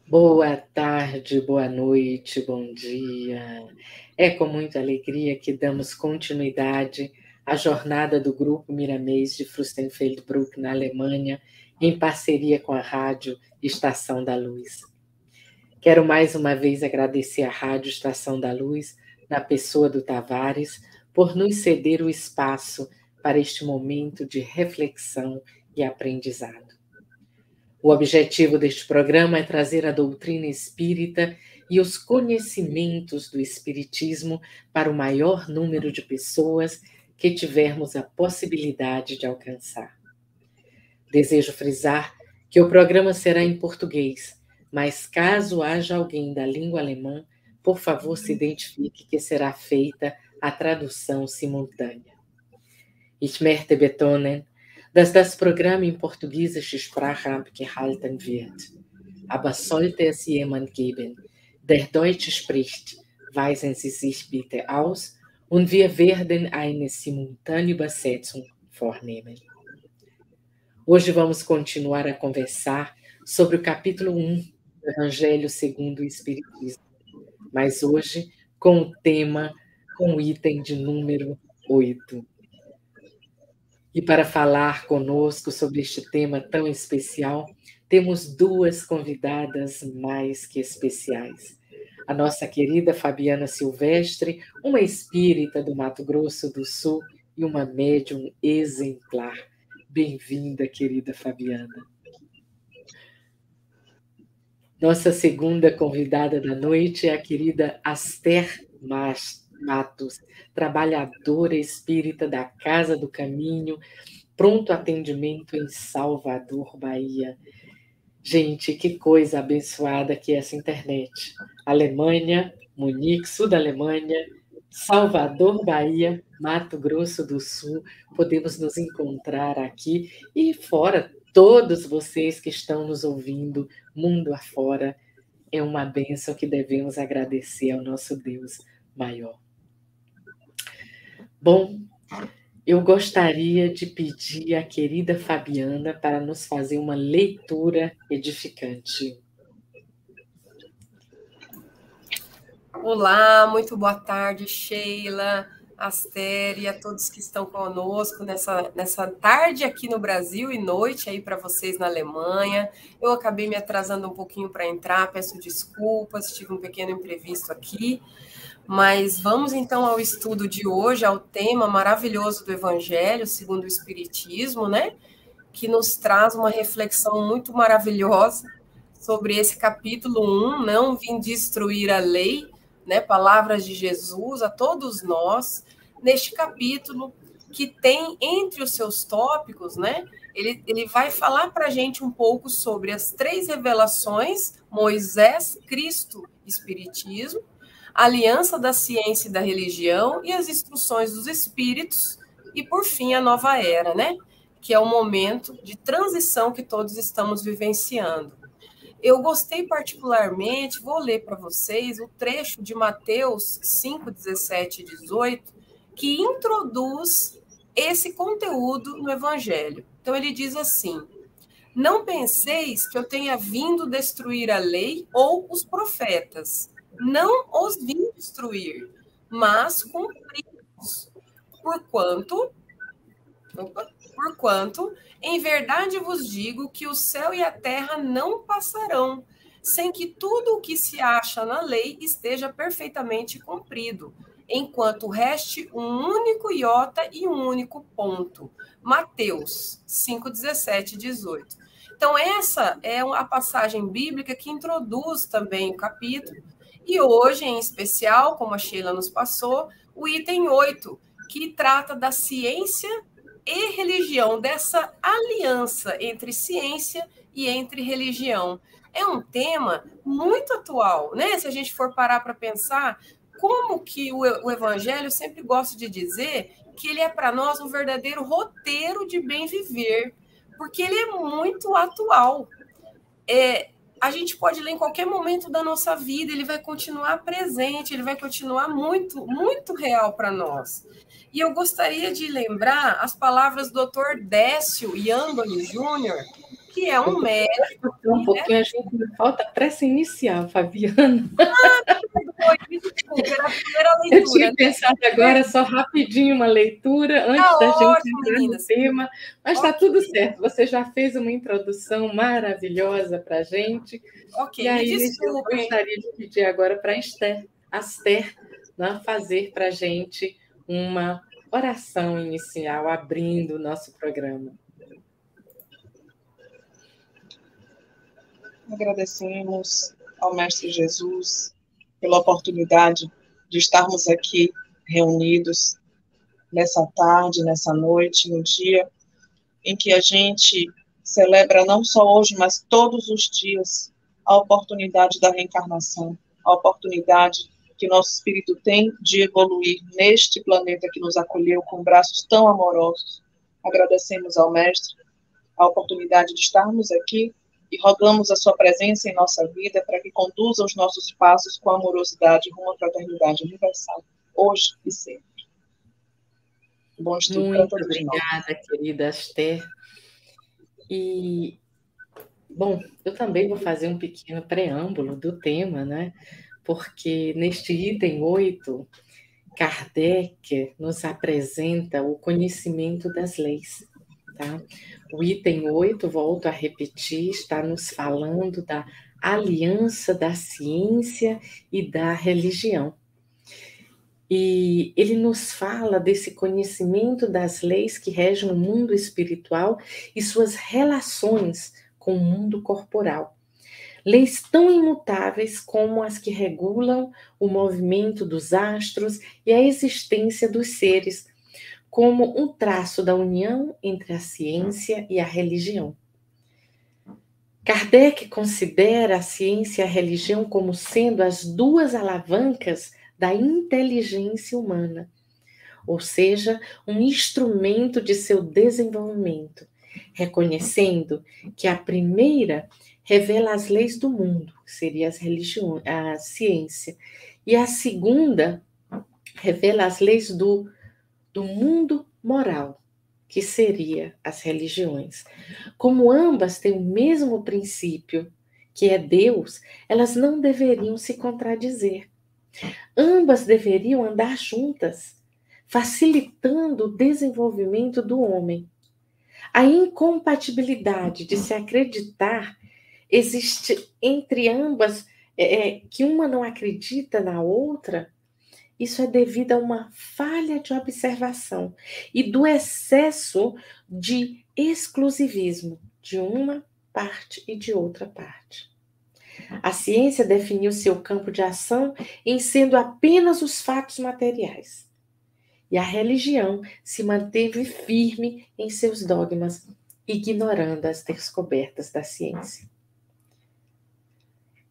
Boa tarde, boa noite, bom dia. É com muita alegria que damos continuidade à jornada do Grupo Miramês de Fürstenfeldbruck, na Alemanha, em parceria com a Rádio Estação da Luz. Quero mais uma vez agradecer à Rádio Estação da Luz, na pessoa do Tavares, por nos ceder o espaço para este momento de reflexão e aprendizado. O objetivo deste programa é trazer a doutrina espírita e os conhecimentos do espiritismo para o maior número de pessoas que tivermos a possibilidade de alcançar. Desejo frisar que o programa será em português, mas caso haja alguém da língua alemã, por favor se identifique que será feita a tradução simultânea. Ich möchte betonen, dass das Programm in portugiesischer Sprache abgehalten wird. Aber sollte es jemand geben, der Deutsch spricht, weisen Sie sich bitte aus und wir werden eine simultânea Übersetzung vornehmen. Hoje vamos continuar a conversar sobre o capítulo 1 do Evangelho segundo o Espiritismo, mas hoje com o tema, com o item de número 8. E para falar conosco sobre este tema tão especial, temos duas convidadas mais que especiais. A nossa querida Fabiana Silvestre, uma espírita do Mato Grosso do Sul e uma médium exemplar. Bem-vinda, querida Fabiana. Nossa segunda convidada da noite é a querida Aster Matos, trabalhadora espírita da Casa do Caminho, pronto atendimento em Salvador, Bahia. Gente, que coisa abençoada que é essa internet. Alemanha, Munique, sul da Alemanha, Salvador, Bahia, Mato Grosso do Sul, podemos nos encontrar aqui e fora, todos vocês que estão nos ouvindo, mundo afora, é uma bênção que devemos agradecer ao nosso Deus maior. Bom, eu gostaria de pedir à querida Fabiana para nos fazer uma leitura edificante. Olá, muito boa tarde, Sheila, Aster e a todos que estão conosco nessa tarde aqui no Brasil e noite aí para vocês na Alemanha. Eu acabei me atrasando um pouquinho para entrar, peço desculpas, tive um pequeno imprevisto aqui. Mas vamos então ao estudo de hoje, ao tema maravilhoso do Evangelho segundo o Espiritismo, né? Que nos traz uma reflexão muito maravilhosa sobre esse capítulo 1, não vim destruir a lei, né? Palavras de Jesus a todos nós, neste capítulo que tem entre os seus tópicos, né? Ele vai falar para a gente um pouco sobre as três revelações, Moisés, Cristo, Espiritismo, a aliança da ciência e da religião e as instruções dos espíritos, e, por fim, a nova era, né? Que é o momento de transição que todos estamos vivenciando. Eu gostei particularmente, vou ler para vocês o trecho de Mateus 5, 17 e 18, que introduz esse conteúdo no Evangelho. Então, ele diz assim: não penseis que eu tenha vindo destruir a lei ou os profetas. Não os vim destruir, mas cumpri-los. Porquanto, em verdade vos digo que o céu e a terra não passarão, sem que tudo o que se acha na lei esteja perfeitamente cumprido, enquanto reste um único iota e um único ponto. Mateus 5, 17 e 18. Então, essa é a passagem bíblica que introduz também o capítulo, e hoje, em especial, como a Sheila nos passou, o item 8, que trata da ciência e religião, dessa aliança entre ciência e entre religião. É um tema muito atual, né? Se a gente for parar para pensar, como que o Evangelho sempre gosta de dizer que ele é para nós um verdadeiro roteiro de bem viver, porque ele é muito atual. A gente pode ler em qualquer momento da nossa vida, ele vai continuar presente, ele vai continuar muito, muito real para nós. E eu gostaria de lembrar as palavras do Dr. Décio Iamboli Júnior, que é um médico. Um pouquinho, a gente falta pressa inicial, Fabiana. Desculpa, era a primeira leitura. Eu tinha pensado agora só rapidinho uma leitura antes da gente entrar no tema, mas está tudo certo. Você já fez uma introdução maravilhosa para a gente. Ok, e aí eu gostaria de pedir agora para a Aster, né, fazer para a gente uma oração inicial, abrindo o nosso programa. Agradecemos ao Mestre Jesus pela oportunidade de estarmos aqui reunidos nessa tarde, nessa noite, no dia em que a gente celebra não só hoje, mas todos os dias a oportunidade da reencarnação, a oportunidade que nosso espírito tem de evoluir neste planeta que nos acolheu com braços tão amorosos. Agradecemos ao Mestre a oportunidade de estarmos aqui e rogamos a sua presença em nossa vida para que conduza os nossos passos com amorosidade rumo à fraternidade universal, hoje e sempre. Bom estudo para todos nós. Muito obrigada, querida Aster. E, bom, eu também vou fazer um pequeno preâmbulo do tema, né? Porque neste item 8, Kardec nos apresenta o conhecimento das leis. Tá? O item 8, volto a repetir, está nos falando da aliança da ciência e da religião. E ele nos fala desse conhecimento das leis que regem o mundo espiritual e suas relações com o mundo corporal. Leis tão imutáveis como as que regulam o movimento dos astros e a existência dos seres, como um traço da união entre a ciência e a religião. Kardec considera a ciência e a religião como sendo as duas alavancas da inteligência humana, ou seja, um instrumento de seu desenvolvimento, reconhecendo que a primeira revela as leis do mundo, que seria a ciência, e a segunda revela as leis do mundo moral, que seria as religiões. Como ambas têm o mesmo princípio, que é Deus, elas não deveriam se contradizer. Ambas deveriam andar juntas, facilitando o desenvolvimento do homem. A incompatibilidade de se acreditar existe entre ambas, que uma não acredita na outra. Isso é devido a uma falha de observação e do excesso de exclusivismo de uma parte e de outra parte. A ciência definiu seu campo de ação em sendo apenas os fatos materiais. E a religião se manteve firme em seus dogmas, ignorando as descobertas da ciência.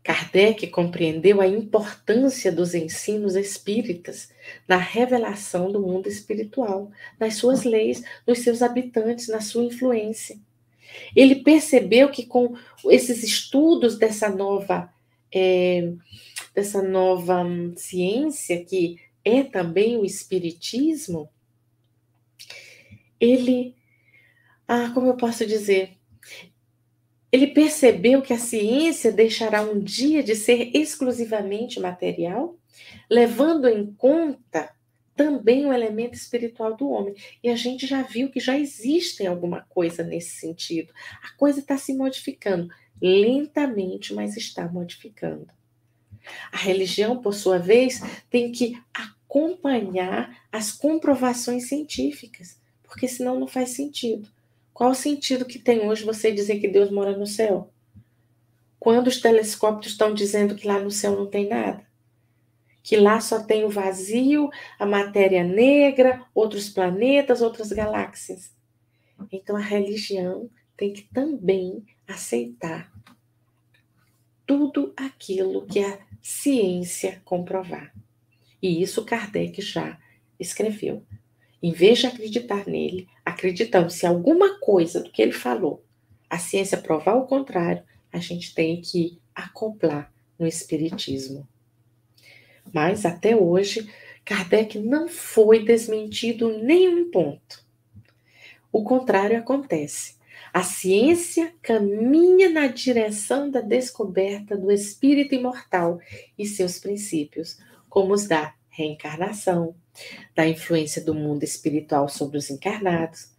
Kardec compreendeu a importância dos ensinos espíritas na revelação do mundo espiritual, nas suas leis, nos seus habitantes, na sua influência. Ele percebeu que com esses estudos dessa nova ciência, que é também o espiritismo, como eu posso dizer? Ele percebeu que a ciência deixará um dia de ser exclusivamente material, levando em conta também o elemento espiritual do homem. E a gente já viu que já existe alguma coisa nesse sentido. A coisa está se modificando lentamente, mas está modificando. A religião, por sua vez, tem que acompanhar as comprovações científicas, porque senão não faz sentido. Qual o sentido que tem hoje você dizer que Deus mora no céu? Quando os telescópios estão dizendo que lá no céu não tem nada? Que lá só tem o vazio, a matéria negra, outros planetas, outras galáxias. Então a religião tem que também aceitar tudo aquilo que a ciência comprovar. E isso Kardec já escreveu. Em vez de acreditar nele, acreditando se alguma coisa do que ele falou, a ciência provar o contrário, a gente tem que acoplar no espiritismo. Mas até hoje, Kardec não foi desmentido em nenhum ponto. O contrário acontece. A ciência caminha na direção da descoberta do espírito imortal e seus princípios, como os da reencarnação, da influência do mundo espiritual sobre os encarnados,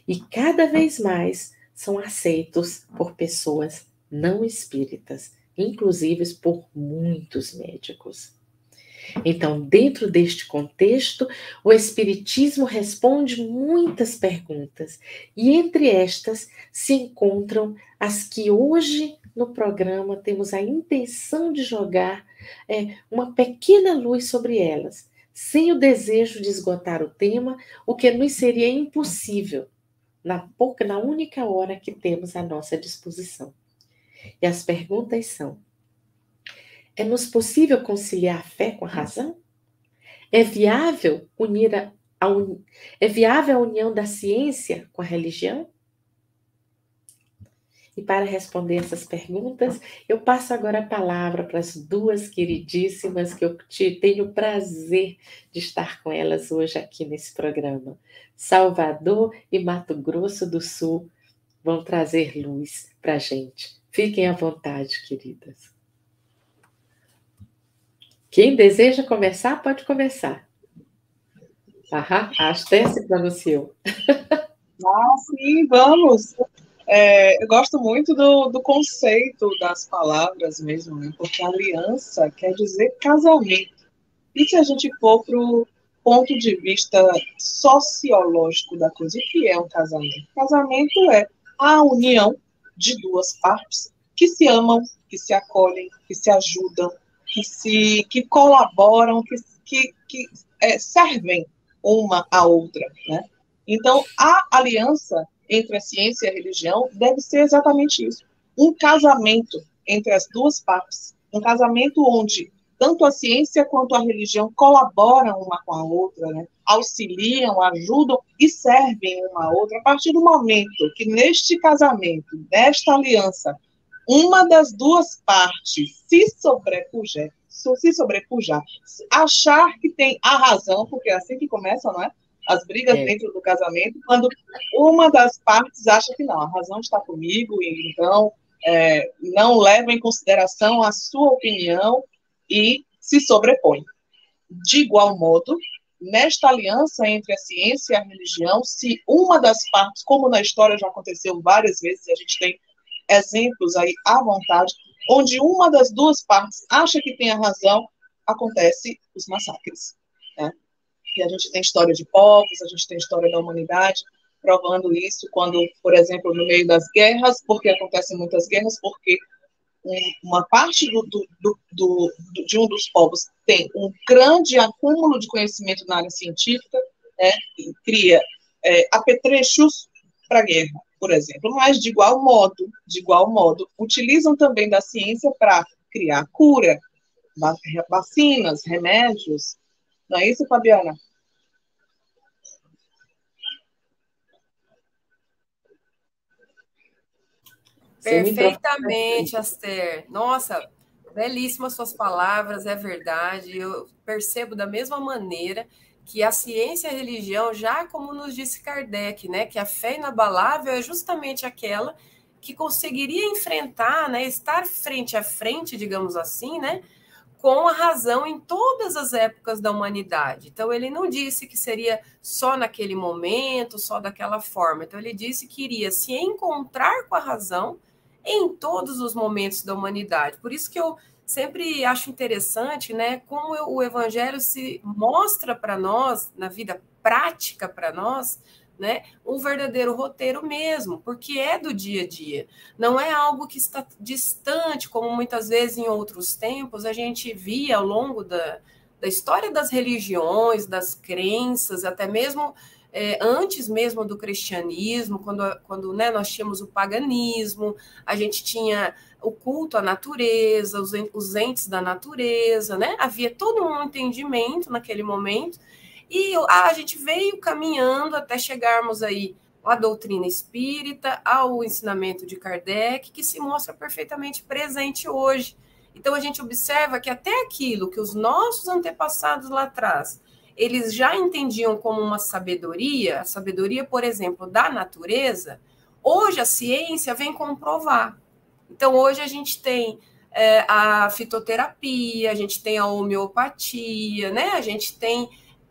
e cada vez mais são aceitos por pessoas não espíritas, inclusive por muitos médicos. Então, dentro deste contexto, o Espiritismo responde muitas perguntas, e entre estas se encontram as que hoje no programa temos a intenção de jogar uma pequena luz sobre elas, sem o desejo de esgotar o tema, o que nos seria impossível na única hora que temos à nossa disposição. E as perguntas são: é-nos possível conciliar a fé com a razão? É viável é viável a união da ciência com a religião? E para responder essas perguntas, eu passo agora a palavra para as duas queridíssimas que eu tenho o prazer de estar com elas hoje aqui nesse programa. Salvador e Mato Grosso do Sul vão trazer luz para a gente. Fiquem à vontade, queridas. Quem deseja começar, pode começar. A Aster se pronunciou. Sim, vamos. Eu gosto muito do conceito das palavras mesmo, né? Porque aliança quer dizer casamento. E se a gente for para o ponto de vista sociológico da coisa, o que é um casamento? Casamento é a união de duas partes que se amam, que se acolhem, que se ajudam, que colaboram, que servem uma à outra, né? Então, a aliança entre a ciência e a religião deve ser exatamente isso. Um casamento entre as duas partes. Um casamento onde tanto a ciência quanto a religião colaboram uma com a outra, né? Auxiliam, ajudam e servem uma à outra. A partir do momento que neste casamento, nesta aliança, uma das duas partes se sobrepujar, achar que tem a razão, porque é assim que começam, não é? As brigas dentro do casamento, quando uma das partes acha que não, a razão está comigo, e então não leva em consideração a sua opinião e se sobrepõe. De igual modo, nesta aliança entre a ciência e a religião, se uma das partes, como na história já aconteceu várias vezes, a gente tem exemplos aí à vontade, onde uma das duas partes acha que tem a razão, acontece os massacres, né? E a gente tem história de povos, a gente tem história da humanidade provando isso, quando, por exemplo, no meio das guerras, porque acontecem muitas guerras, porque uma parte de um dos povos tem um grande acúmulo de conhecimento na área científica, né, e cria apetrechos para a guerra, por exemplo, mas de igual modo, utilizam também da ciência para criar cura, vacinas, remédios. Não é isso, Fabiana? Perfeitamente, Aster. Nossa, belíssimas suas palavras, é verdade. Eu percebo da mesma maneira que a ciência e a religião, já como nos disse Kardec, né, que a fé inabalável é justamente aquela que conseguiria enfrentar, né, estar frente a frente, digamos assim, né, com a razão em todas as épocas da humanidade. Então, ele não disse que seria só naquele momento, só daquela forma. Então, ele disse que iria se encontrar com a razão em todos os momentos da humanidade. Por isso que eu sempre acho interessante, né, como o Evangelho se mostra para nós, na vida prática para nós, né? Um verdadeiro roteiro mesmo, porque é do dia a dia. Não é algo que está distante, como muitas vezes em outros tempos a gente via ao longo da história das religiões, das crenças, até mesmo antes mesmo do cristianismo, quando né, nós tínhamos o paganismo, a gente tinha o culto à natureza, os entes da natureza, né? Havia todo um entendimento naquele momento, e a gente veio caminhando até chegarmos aí à doutrina espírita, ao ensinamento de Kardec, que se mostra perfeitamente presente hoje. Então, a gente observa que até aquilo que os nossos antepassados lá atrás, eles já entendiam como uma sabedoria, a sabedoria, por exemplo, da natureza, hoje a ciência vem comprovar. Então, hoje a gente tem a fitoterapia, a gente tem a homeopatia, né? A gente tem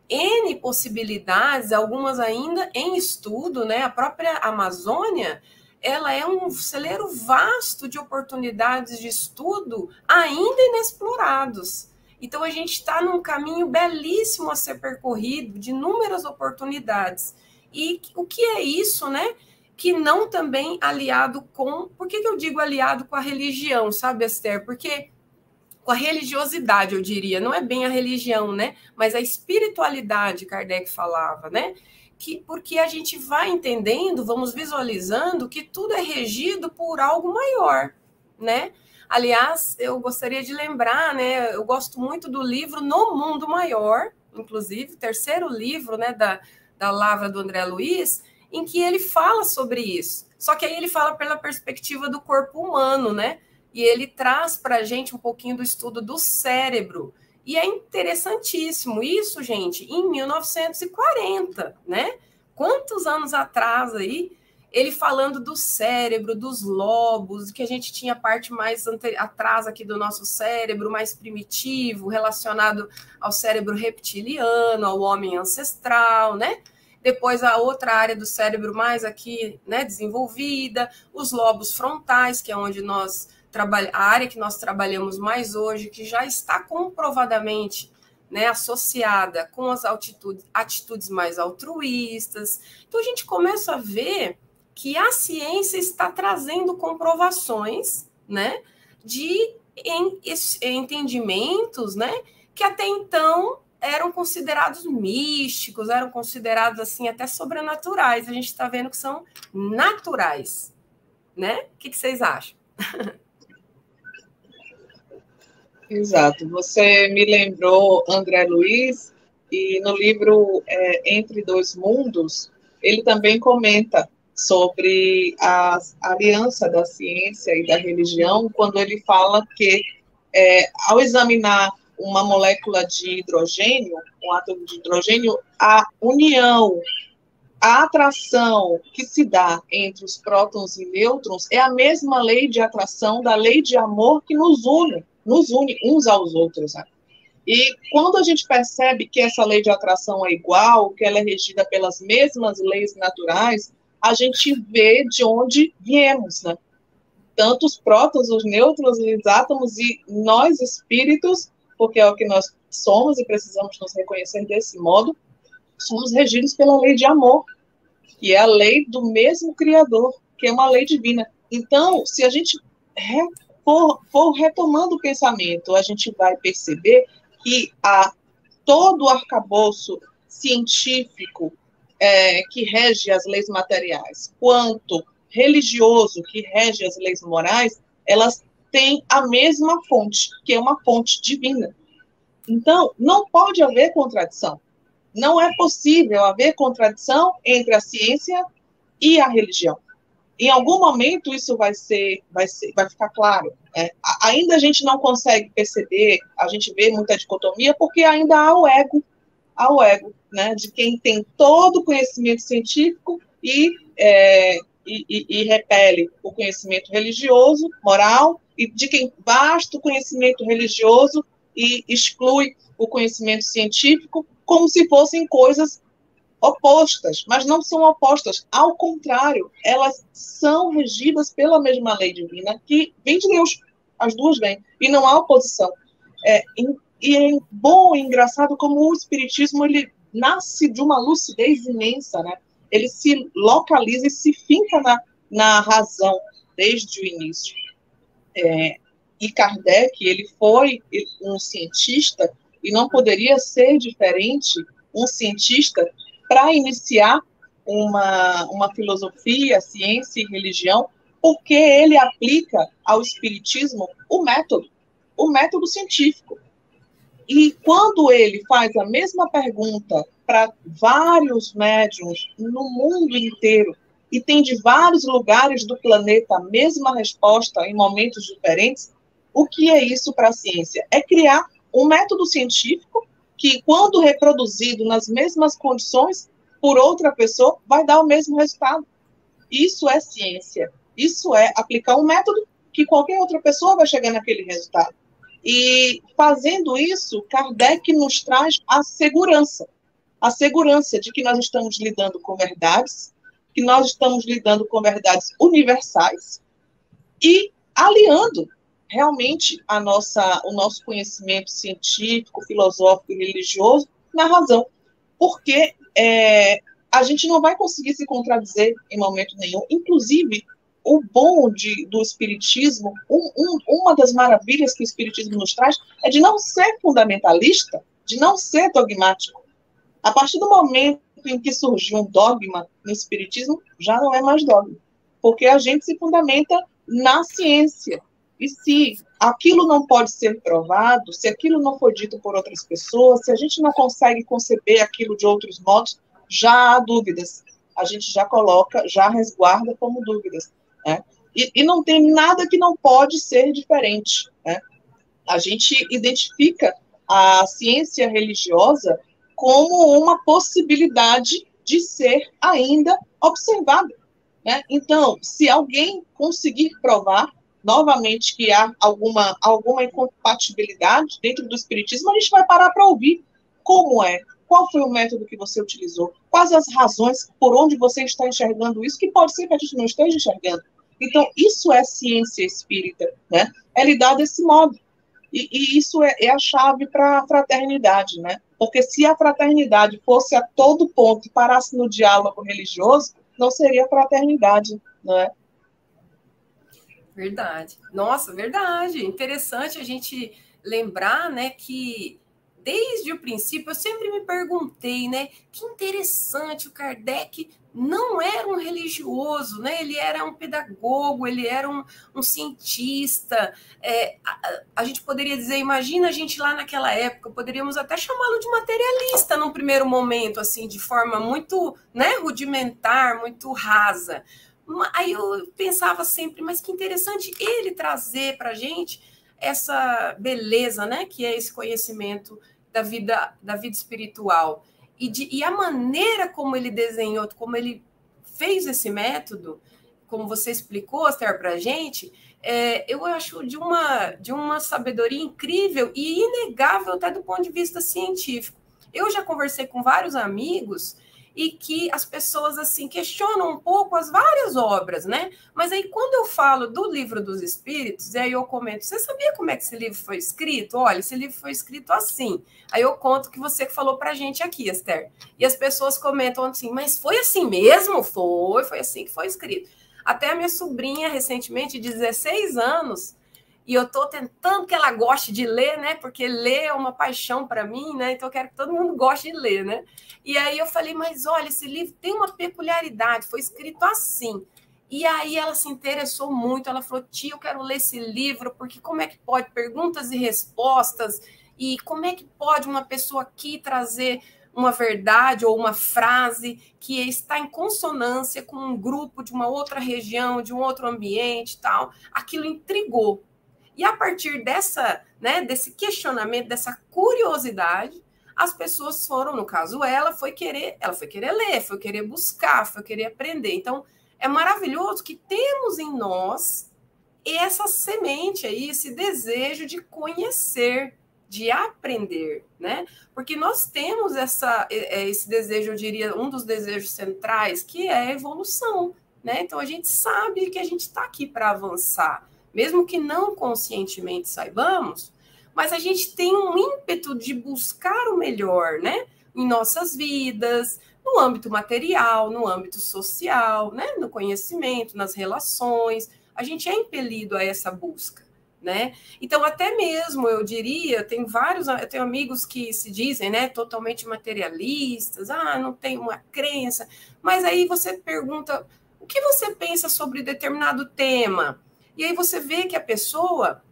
N possibilidades, algumas ainda em estudo, né? A própria Amazônia, ela é um celeiro vasto de oportunidades de estudo ainda inexplorados. Então, a gente está num caminho belíssimo a ser percorrido, de inúmeras oportunidades. E o que é isso, né? Que não também aliado com... Por que eu digo aliado com a religião, sabe, Esther? Porque com a religiosidade, eu diria, não é bem a religião, né? Mas a espiritualidade, Kardec falava, né? Porque a gente vai entendendo, vamos visualizando que tudo é regido por algo maior, né? Aliás, eu gostaria de lembrar, né? Eu gosto muito do livro No Mundo Maior, inclusive, terceiro livro, né, da Lavra do André Luiz, em que ele fala sobre isso. Só que aí ele fala pela perspectiva do corpo humano, né? E ele traz para a gente um pouquinho do estudo do cérebro. E é interessantíssimo isso, gente, em 1940, né? Quantos anos atrás aí, ele falando do cérebro, dos lobos, que a gente tinha a parte mais atrás aqui do nosso cérebro, mais primitivo, relacionado ao cérebro reptiliano, ao homem ancestral, né? Depois a outra área do cérebro mais aqui, né, desenvolvida, os lobos frontais, que é onde a área que nós trabalhamos mais hoje, que já está comprovadamente, né, associada com as atitudes mais altruístas. Então, a gente começa a ver que a ciência está trazendo comprovações, né, de entendimentos, né, que até então eram considerados místicos, eram considerados assim até sobrenaturais. A gente está vendo que são naturais, né? O que vocês acham? Exato. Você me lembrou André Luiz, e no livro Entre Dois Mundos, ele também comenta sobre a aliança da ciência e da religião, quando ele fala que, ao examinar uma molécula de hidrogênio, um átomo de hidrogênio, a união, a atração que se dá entre os prótons e nêutrons é a mesma lei de atração da lei de amor que nos une uns aos outros. Né? E quando a gente percebe que essa lei de atração é igual, que ela é regida pelas mesmas leis naturais, a gente vê de onde viemos, né? Tanto os prótons, os nêutrons, os átomos e nós espíritos, porque é o que nós somos e precisamos nos reconhecer desse modo, somos regidos pela lei de amor, que é a lei do mesmo Criador, que é uma lei divina. Então, se a gente for retomando o pensamento, a gente vai perceber que todo o arcabouço científico que rege as leis materiais, quanto religioso que rege as leis morais, elas têm a mesma fonte, que é uma fonte divina. Então, não pode haver contradição. Não é possível haver contradição entre a ciência e a religião. Em algum momento isso vai ficar claro. Ainda a gente não consegue perceber, a gente vê muita dicotomia, porque ainda há o ego, né, de quem tem todo o conhecimento científico e repele o conhecimento religioso, moral, e de quem basta o conhecimento religioso e exclui o conhecimento científico, como se fossem coisas opostas, mas não são opostas. Ao contrário, elas são regidas pela mesma lei divina, que vem de Deus. As duas vêm. E não há oposição. E é bom e engraçado como o espiritismo ele nasce de uma lucidez imensa, né? ele se localiza e se finca na razão desde o início. E Kardec, ele foi um cientista, e não poderia ser diferente um cientista para iniciar uma filosofia, ciência e religião, porque ele aplica ao espiritismo o método científico. E quando ele faz a mesma pergunta para vários médiuns no mundo inteiro, e tem de vários lugares do planeta a mesma resposta em momentos diferentes, o que é isso para a ciência? É criar um método científico que, quando reproduzido nas mesmas condições por outra pessoa, vai dar o mesmo resultado. Isso é ciência. Isso é aplicar um método que qualquer outra pessoa vai chegar naquele resultado. E fazendo isso, Kardec nos traz a segurança de que nós estamos lidando com verdades, que nós estamos lidando com verdades universais e aliando realmente o nosso conhecimento científico, filosófico e religioso na razão, porque a gente não vai conseguir se contradizer em momento nenhum. Inclusive, o bom do Espiritismo, uma das maravilhas que o Espiritismo nos traz é de não ser fundamentalista, de não ser dogmático. A partir do momento em que surgiu um dogma no Espiritismo, já não é mais dogma, porque a gente se fundamenta na ciência. E se aquilo não pode ser provado, se aquilo não foi dito por outras pessoas, se a gente não consegue conceber aquilo de outros modos, já há dúvidas. A gente já coloca, já resguarda como dúvidas. Né? E não tem nada que não pode ser diferente. Né? A gente identifica a ciência religiosa como uma possibilidade de ser ainda observada. Né? Então, se alguém conseguir provar novamente que há alguma incompatibilidade dentro do Espiritismo, a gente vai parar para ouvir como é, qual foi o método que você utilizou, quais as razões por onde você está enxergando isso, que pode ser que a gente não esteja enxergando. Então, isso é ciência espírita, né? É lidar desse modo. E isso é a chave para a fraternidade, né? Porque se a fraternidade fosse a todo ponto e parasse no diálogo religioso, não seria fraternidade, não é? Verdade. Nossa, verdade. Interessante a gente lembrar, né, que desde o princípio eu sempre me perguntei, né, que interessante, o Kardec não era um religioso, né? Ele era um pedagogo, ele era um cientista. A gente poderia dizer, imagina a gente lá naquela época, poderíamos até chamá-lo de materialista num primeiro momento, assim, de forma muito, né, rudimentar, muito rasa. Aí eu pensava sempre, mas que interessante ele trazer para a gente essa beleza, né, que é esse conhecimento da vida espiritual. E a maneira como ele desenhou, como ele fez esse método, como você explicou, Esther, para a gente, eu acho de uma sabedoria incrível e inegável até do ponto de vista científico. Eu já conversei com vários amigos e que as pessoas assim questionam um pouco as várias obras, né? Mas aí quando eu falo do Livro dos Espíritos, e aí eu comento, você sabia como é que esse livro foi escrito? Olha, esse livro foi escrito assim. Aí eu conto o que você falou pra gente aqui, Esther. E as pessoas comentam assim, mas foi assim mesmo? Foi assim que foi escrito. Até a minha sobrinha, recentemente, de 16 anos, e eu estou tentando que ela goste de ler, né? Porque ler é uma paixão para mim, né? Então eu quero que todo mundo goste de ler, né? E aí eu falei, mas olha, esse livro tem uma peculiaridade, foi escrito assim. E aí ela se interessou muito, ela falou, tia, eu quero ler esse livro, porque como é que pode? Perguntas e respostas, e como é que pode uma pessoa aqui trazer uma verdade ou uma frase que está em consonância com um grupo de uma outra região, de um outro ambiente e tal? Aquilo intrigou. E a partir desse questionamento, dessa curiosidade, as pessoas foram, no caso, ela foi querer ler, foi querer buscar, foi querer aprender. Então, é maravilhoso que temos em nós essa semente aí, esse desejo de conhecer, de aprender, né? Porque nós temos esse desejo, eu diria, um dos desejos centrais, que é a evolução, né? Então, a gente sabe que a gente está aqui para avançar, mesmo que não conscientemente saibamos, mas a gente tem um ímpeto de buscar o melhor, né? Em nossas vidas, no âmbito material, no âmbito social, né? No conhecimento, nas relações. A gente é impelido a essa busca, né? Então, até mesmo, eu diria, eu tenho amigos que se dizem, né, totalmente materialistas, não tem uma crença, mas aí você pergunta, o que você pensa sobre determinado tema? E aí você vê que a pessoa,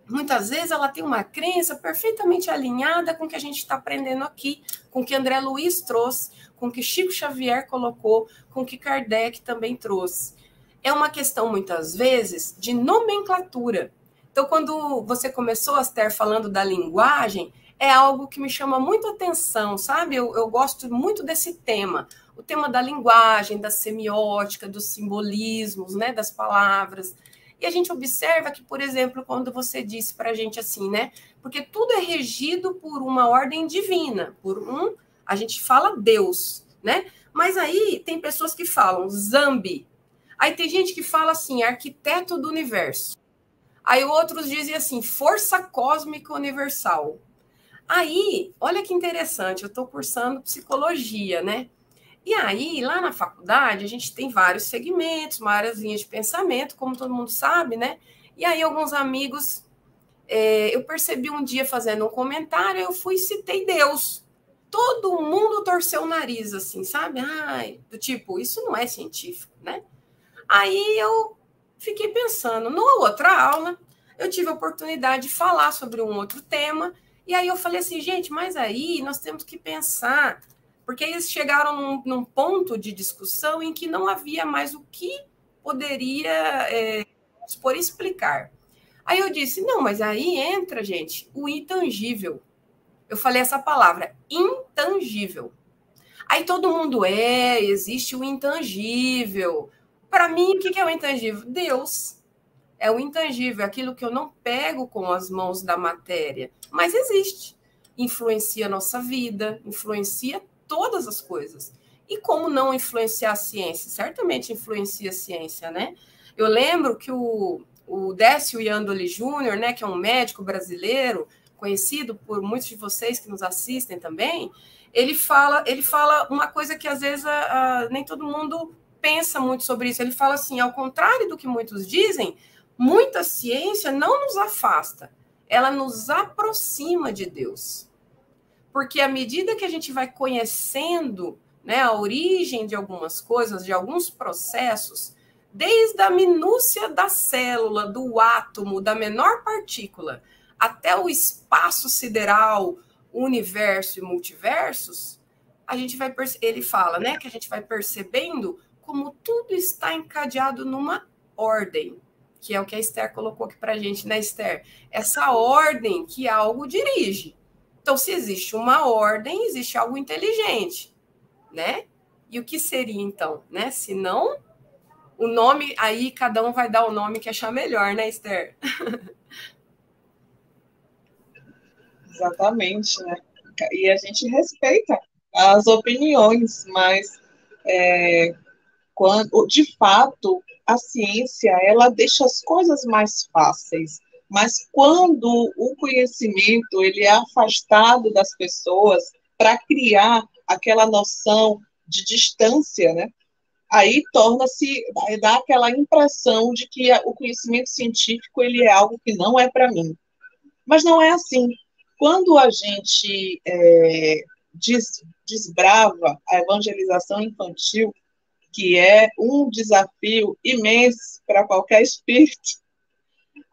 muitas vezes, ela tem uma crença perfeitamente alinhada com o que a gente está aprendendo aqui, com o que André Luiz trouxe, com o que Chico Xavier colocou, com o que Kardec também trouxe. É uma questão, muitas vezes, de nomenclatura. Então, quando você começou, Aster, falando da linguagem, é algo que me chama muito atenção, sabe? Eu gosto muito desse tema. O tema da linguagem, da semiótica, dos simbolismos, né, das palavras. E a gente observa que, por exemplo, quando você disse para a gente assim, né? Porque tudo é regido por uma ordem divina, a gente fala Deus, né? Mas aí tem pessoas que falam Zambi. Aí tem gente que fala assim, arquiteto do universo. Aí outros dizem assim, força cósmica universal. Aí, olha que interessante, eu estou cursando psicologia, né? E aí, lá na faculdade, a gente tem vários segmentos, várias linhas de pensamento, como todo mundo sabe, né? E aí, alguns amigos, eu percebi um dia fazendo um comentário, eu fui e citei Deus. Todo mundo torceu o nariz, assim, sabe? Do tipo, isso não é científico, né? Aí eu fiquei pensando, numa outra aula, eu tive a oportunidade de falar sobre um outro tema, e aí eu falei assim, gente, mas aí nós temos que pensar, porque eles chegaram num ponto de discussão em que não havia mais o que poderia por explicar. Aí eu disse, não, mas aí entra, gente, o intangível. Eu falei essa palavra, intangível. Aí todo mundo existe o intangível. Para mim, o que é o intangível? Deus. É o intangível, aquilo que eu não pego com as mãos da matéria, mas existe. Influencia a nossa vida, influencia todas as coisas. E como não influenciar a ciência? Certamente influencia a ciência, né? Eu lembro que o Décio Iandoli Júnior, né, que é um médico brasileiro, conhecido por muitos de vocês que nos assistem também, ele fala uma coisa que às vezes nem todo mundo pensa muito sobre isso. Ele fala assim, ao contrário do que muitos dizem, muita ciência não nos afasta, ela nos aproxima de Deus. Porque à medida que a gente vai conhecendo, né, a origem de algumas coisas, de alguns processos, desde a minúcia da célula, do átomo, da menor partícula, até o espaço sideral, o universo e multiversos, a gente vai ele fala, né, que a gente vai percebendo como tudo está encadeado numa ordem, que é o que a Esther colocou aqui para a gente, né, Esther? Essa ordem que algo dirige. Então, se existe uma ordem, existe algo inteligente, né? E o que seria, então, né? Se não, o nome, aí cada um vai dar o nome que achar melhor, né, Esther? Exatamente, né? E a gente respeita as opiniões, mas quando, de fato, a ciência ela deixa as coisas mais fáceis. Mas quando o conhecimento ele é afastado das pessoas para criar aquela noção de distância, né? Aí torna-se, dá aquela impressão de que o conhecimento científico ele é algo que não é para mim. Mas não é assim. Quando a gente desbrava a evangelização infantil, que é um desafio imenso para qualquer espírito,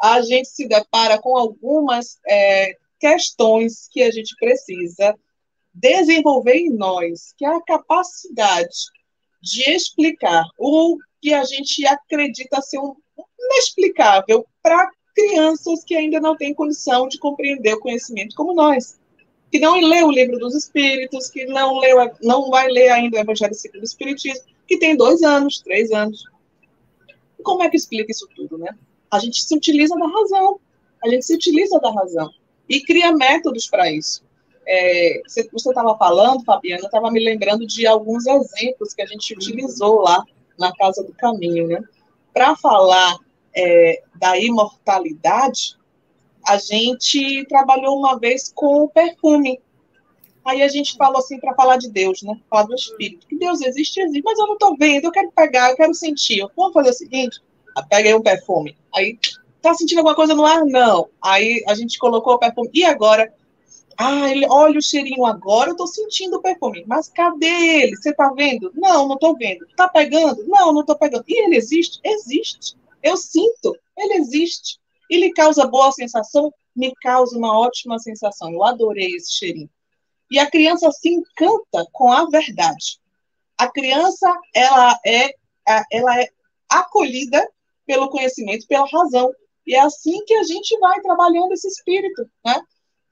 a gente se depara com algumas questões que a gente precisa desenvolver em nós, que é a capacidade de explicar o que a gente acredita ser inexplicável para crianças que ainda não têm condição de compreender o conhecimento como nós, que não lê o livro dos Espíritos, que não vai ler ainda o Evangelho segundo o Espiritismo, que tem 2 anos, 3 anos. E como é que explica isso tudo, né? A gente se utiliza da razão. E cria métodos para isso. Você estava falando, Fabiana, eu estava me lembrando de alguns exemplos que a gente utilizou lá na Casa do Caminho, né? Para falar da imortalidade, a gente trabalhou uma vez com o perfume. Aí a gente falou assim para falar de Deus, né? Falar do Espírito. Que Deus existe, existe, mas eu não estou vendo, eu quero pegar, eu quero sentir. Vamos fazer o seguinte: pega aí um perfume. Aí, tá sentindo alguma coisa no ar? Não. Aí a gente colocou o perfume. E agora? Olha o cheirinho agora, eu estou sentindo o perfume. Mas cadê ele? Você está vendo? Não, não estou vendo. Está pegando? Não, não estou pegando. E ele existe? Existe. Eu sinto, ele existe. E lhe causa boa sensação? Me causa uma ótima sensação. Eu adorei esse cheirinho. E a criança se encanta com a verdade. A criança, ela é acolhida pelo conhecimento, pela razão. E é assim que a gente vai trabalhando esse espírito, né?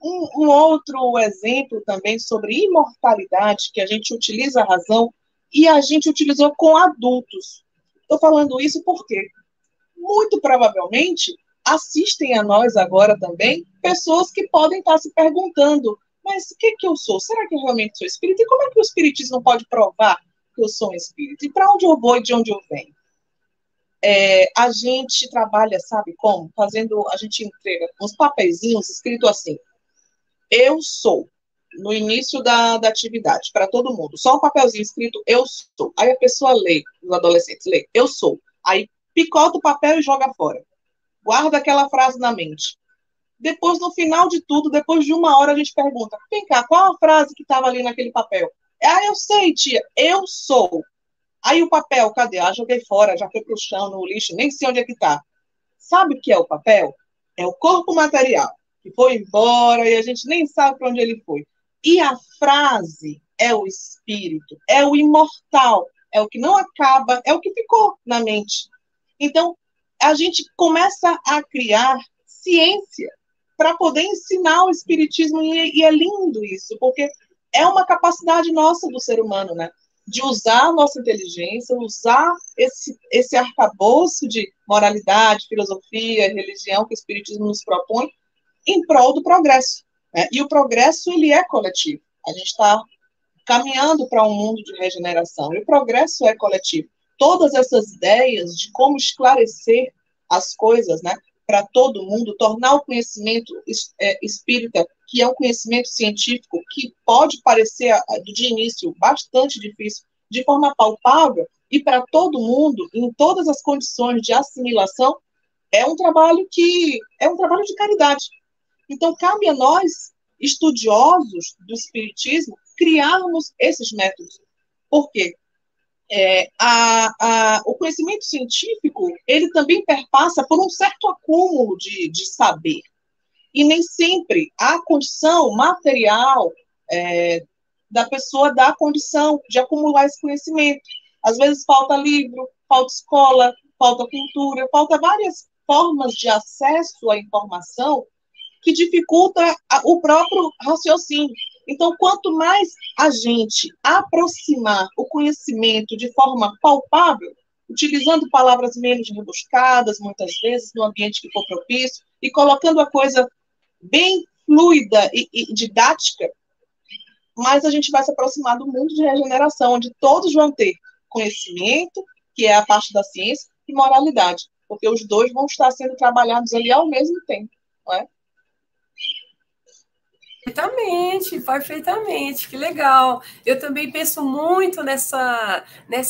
Um outro exemplo também sobre imortalidade, que a gente utiliza a razão, e a gente utilizou com adultos. Estou falando isso porque, muito provavelmente, assistem a nós agora também pessoas que podem estar se perguntando: mas o que eu sou? Será que eu realmente sou espírito? E como é que o espiritismo não pode provar que eu sou um espírito? E para onde eu vou e de onde eu venho? A gente trabalha, sabe como? A gente entrega uns papeizinhos escrito assim: eu sou, no início da atividade, para todo mundo. Só um papelzinho escrito, eu sou. Aí a pessoa lê, os adolescentes lê, eu sou. Aí picota o papel e joga fora. Guarda aquela frase na mente. Depois, no final de tudo, depois de uma hora, a gente pergunta: vem cá, qual a frase que estava ali naquele papel? Eu sei, tia, eu sou. Aí o papel, cadê? Joguei fora, já foi pro chão, no lixo, nem sei onde é que está. Sabe o que é o papel? É o corpo material, que foi embora e a gente nem sabe para onde ele foi. E a frase é o espírito, é o imortal, é o que não acaba, é o que ficou na mente. Então, a gente começa a criar ciência para poder ensinar o espiritismo, e é lindo isso, porque é uma capacidade nossa do ser humano, né? De usar a nossa inteligência, usar esse arcabouço de moralidade, filosofia, religião que o espiritismo nos propõe em prol do progresso, né? E o progresso, ele é coletivo. A gente está caminhando para um mundo de regeneração, e o progresso é coletivo. Todas essas ideias de como esclarecer as coisas, né, para todo mundo, tornar o conhecimento espírita, que é um conhecimento científico, que pode parecer, de início, bastante difícil, de forma palpável, e para todo mundo, em todas as condições de assimilação, é um trabalho de caridade. Então, cabe a nós, estudiosos do espiritismo, criarmos esses métodos. Por quê? O conhecimento científico, ele também perpassa por um certo acúmulo de saber. E nem sempre a condição material da pessoa dá a condição de acumular esse conhecimento. Às vezes falta livro, falta escola, falta cultura, falta várias formas de acesso à informação que dificulta o próprio raciocínio. Então, quanto mais a gente aproximar o conhecimento de forma palpável, utilizando palavras menos rebuscadas, muitas vezes, no ambiente que for propício, e colocando a coisa bem fluida e didática, mais a gente vai se aproximar do mundo de regeneração, onde todos vão ter conhecimento, que é a parte da ciência, e moralidade, porque os dois vão estar sendo trabalhados ali ao mesmo tempo, não é? Perfeitamente, perfeitamente, que legal. Eu também penso muito nessa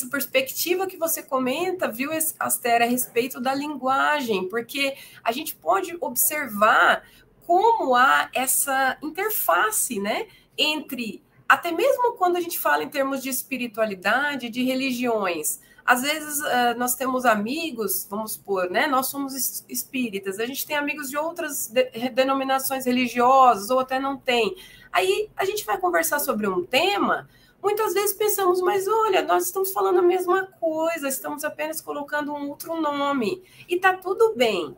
perspectiva que você comenta, viu, Astéria, a respeito da linguagem, porque a gente pode observar como há essa interface, né, entre, até mesmo quando a gente fala em termos de espiritualidade, de religiões. Às vezes nós temos amigos, vamos supor, né? Nós somos espíritas, a gente tem amigos de outras denominações religiosas, ou até não tem. Aí a gente vai conversar sobre um tema, muitas vezes pensamos, mas olha, nós estamos falando a mesma coisa, estamos apenas colocando um outro nome, e tá tudo bem.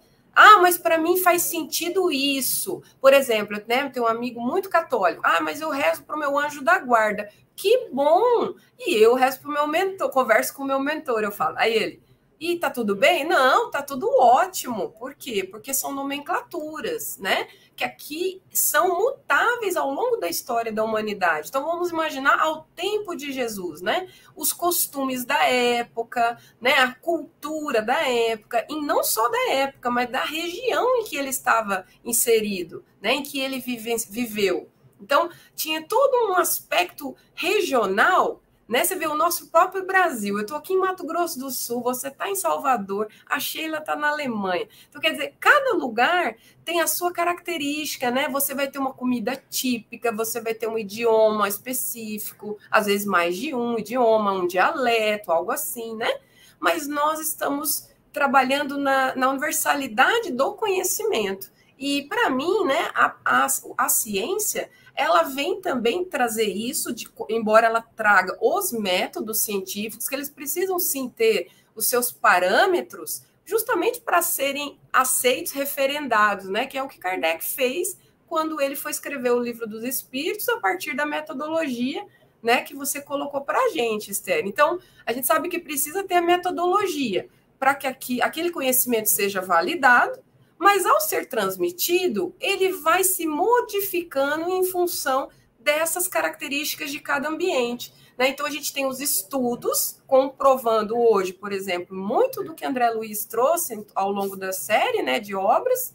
Mas para mim faz sentido isso. Por exemplo, né, eu tenho um amigo muito católico. Mas eu rezo para o meu anjo da guarda. Que bom! E eu rezo para o meu mentor, converso com o meu mentor, eu falo. Aí ele, e tá tudo bem? Não, tá tudo ótimo. Por quê? Porque são nomenclaturas, né? Que aqui são mutáveis ao longo da história da humanidade. Então, vamos imaginar ao tempo de Jesus, né? Os costumes da época, né? A cultura da época, e não só da época, mas da região em que ele estava inserido, né? Em que ele viveu. Então, tinha todo um aspecto regional, né? Você vê o nosso próprio Brasil. Eu estou aqui em Mato Grosso do Sul, você está em Salvador, a Sheila está na Alemanha. Então, quer dizer, cada lugar tem a sua característica, né? Você vai ter uma comida típica, você vai ter um idioma específico, às vezes mais de um idioma, um dialeto, algo assim, né? Mas nós estamos trabalhando na universalidade do conhecimento. E, para mim, né, a ciência, ela vem também trazer isso, embora ela traga os métodos científicos, que eles precisam sim ter os seus parâmetros, justamente para serem aceitos, referendados, né, que é o que Kardec fez quando ele foi escrever o Livro dos Espíritos, a partir da metodologia, né, que você colocou para a gente, Esther. Então, a gente sabe que precisa ter a metodologia para que aquele conhecimento seja validado, mas ao ser transmitido, ele vai se modificando em função dessas características de cada ambiente, né? Então, a gente tem os estudos comprovando hoje, por exemplo, muito do que André Luiz trouxe ao longo da série, né, de obras,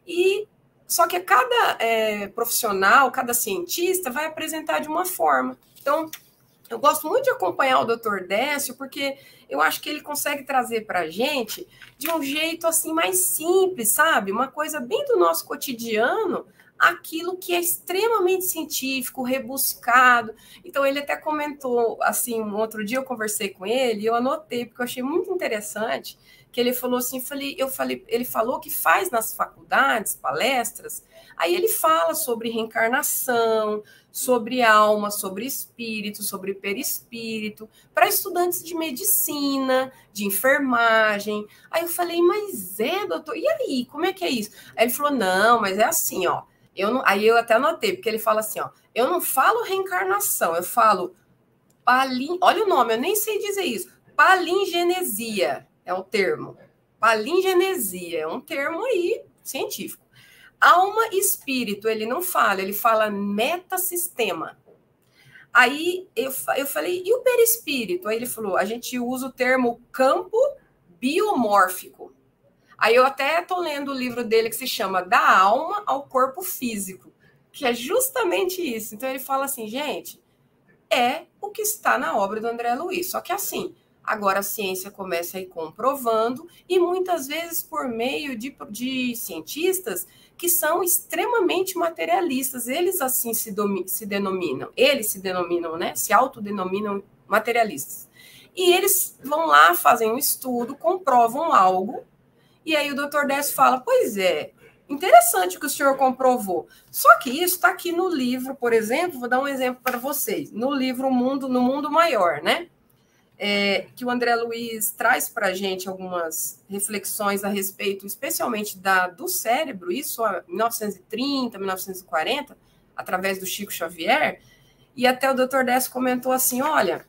e só que cada profissional, cada cientista vai apresentar de uma forma. Então, eu gosto muito de acompanhar o Dr. Décio, porque eu acho que ele consegue trazer para a gente de um jeito assim mais simples, sabe? Uma coisa bem do nosso cotidiano, aquilo que é extremamente científico, rebuscado. Então, ele até comentou, assim, um outro dia eu conversei com ele, e eu anotei, porque eu achei muito interessante, que ele falou assim, ele falou que faz nas faculdades, palestras, aí ele fala sobre reencarnação, sobre alma, sobre espírito, sobre perispírito, para estudantes de medicina, de enfermagem. Aí eu falei, mas doutor, e aí, como é que é isso? Aí ele falou, não, mas é assim, ó, aí eu até anotei, porque ele fala assim, ó, eu não falo reencarnação, eu falo, olha o nome, eu nem sei dizer isso, palingenesia é o termo, palingenesia é um termo aí científico. Alma e espírito, ele não fala, ele fala metasistema. Aí eu falei, e o perispírito? Aí ele falou, a gente usa o termo campo biomórfico. Aí eu até estou lendo o livro dele que se chama Da Alma ao Corpo Físico, que é justamente isso. Então ele fala assim, gente, é o que está na obra do André Luiz, só que assim, agora a ciência começa a ir comprovando, e muitas vezes por meio de cientistas que são extremamente materialistas, eles assim se denominam, né? Se autodenominam materialistas. E eles vão lá, fazem um estudo, comprovam algo, e aí o Dr. Décio fala, pois é, interessante o que o senhor comprovou. Só que isso está aqui no livro, por exemplo, vou dar um exemplo para vocês, no livro No Mundo Maior, né? Que o André Luiz traz para a gente algumas reflexões a respeito, especialmente do cérebro, isso em 1930, 1940, através do Chico Xavier, e até o Dr. Décio comentou assim, olha,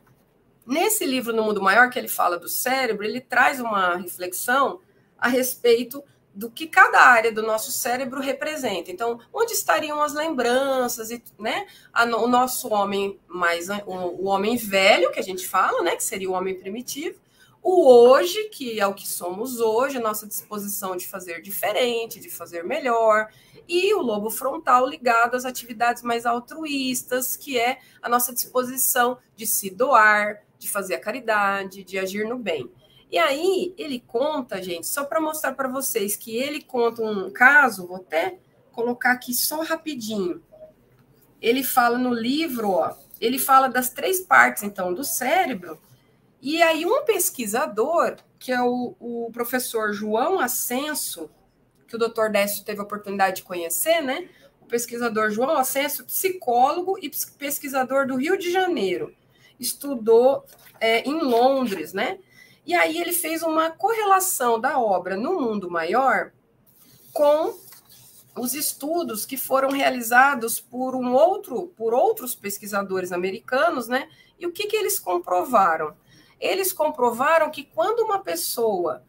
nesse livro No Mundo Maior, que ele fala do cérebro, ele traz uma reflexão a respeito do que cada área do nosso cérebro representa. Então, onde estariam as lembranças, né? O nosso homem o homem velho, que a gente fala, né? Que seria o homem primitivo. O hoje, que é o que somos hoje, a nossa disposição de fazer diferente, de fazer melhor. E o lobo frontal ligado às atividades mais altruístas, que é a nossa disposição de se doar, de fazer a caridade, de agir no bem. E aí, ele conta, gente, só para mostrar para vocês que ele conta um caso, vou até colocar aqui só rapidinho. Ele fala no livro, ó, ele fala das 3 partes, então, do cérebro, e aí um pesquisador, que é o professor João Ascenso, que o Dr. Décio teve a oportunidade de conhecer, né? O pesquisador João Ascenso, psicólogo e pesquisador do Rio de Janeiro, estudou em Londres, né? E aí ele fez uma correlação da obra No Mundo Maior com os estudos que foram realizados por outros pesquisadores americanos, né? E o que eles comprovaram? Eles comprovaram que quando uma pessoa...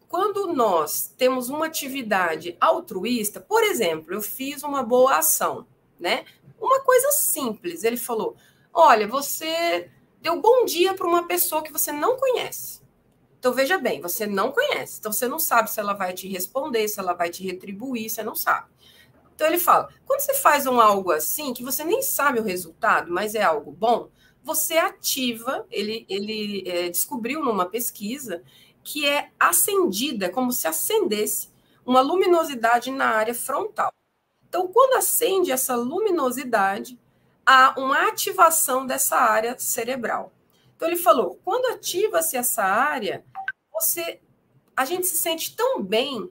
quando nós temos uma atividade altruísta, por exemplo, eu fiz uma boa ação, né? Uma coisa simples, ele falou, olha, você... deu bom dia para uma pessoa que você não conhece. Então, veja bem, você não conhece. Então, você não sabe se ela vai te responder, se ela vai te retribuir, você não sabe. Então, ele fala, quando você faz algo assim, que você nem sabe o resultado, mas é algo bom, você ativa, ele descobriu numa pesquisa que é acendida, como se acendesse uma luminosidade na área frontal. Então, quando acende essa luminosidade, há uma ativação dessa área cerebral. Então, ele falou, quando ativa-se essa área, a gente se sente tão bem,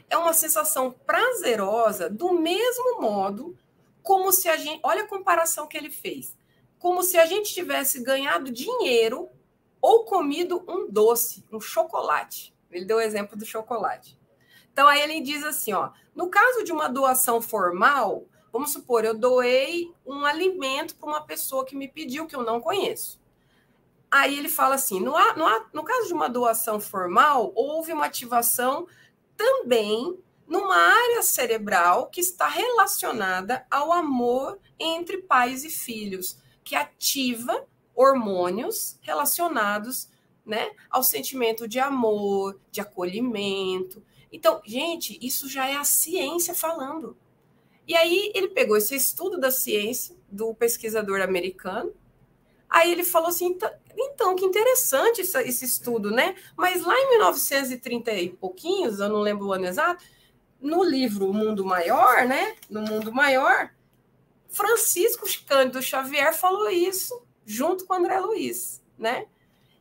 é uma sensação prazerosa, do mesmo modo como se a gente... Olha a comparação que ele fez. Como se a gente tivesse ganhado dinheiro ou comido um doce, um chocolate. Ele deu o exemplo do chocolate. Então, aí ele diz assim, ó, no caso de uma doação formal, vamos supor, eu doei um alimento para uma pessoa que me pediu, que eu não conheço. Aí ele fala assim, no caso de uma doação formal, houve uma ativação também numa área cerebral que está relacionada ao amor entre pais e filhos, que ativa hormônios relacionados, né, ao sentimento de amor, de acolhimento. Então, gente, isso já é a ciência falando. E aí ele pegou esse estudo da ciência do pesquisador americano, aí ele falou assim, então, que interessante esse estudo, né? Mas lá em 1930 e pouquinhos, eu não lembro o ano exato, no livro O Mundo Maior, né? No Mundo Maior, Francisco Cândido Xavier falou isso, junto com André Luiz, né?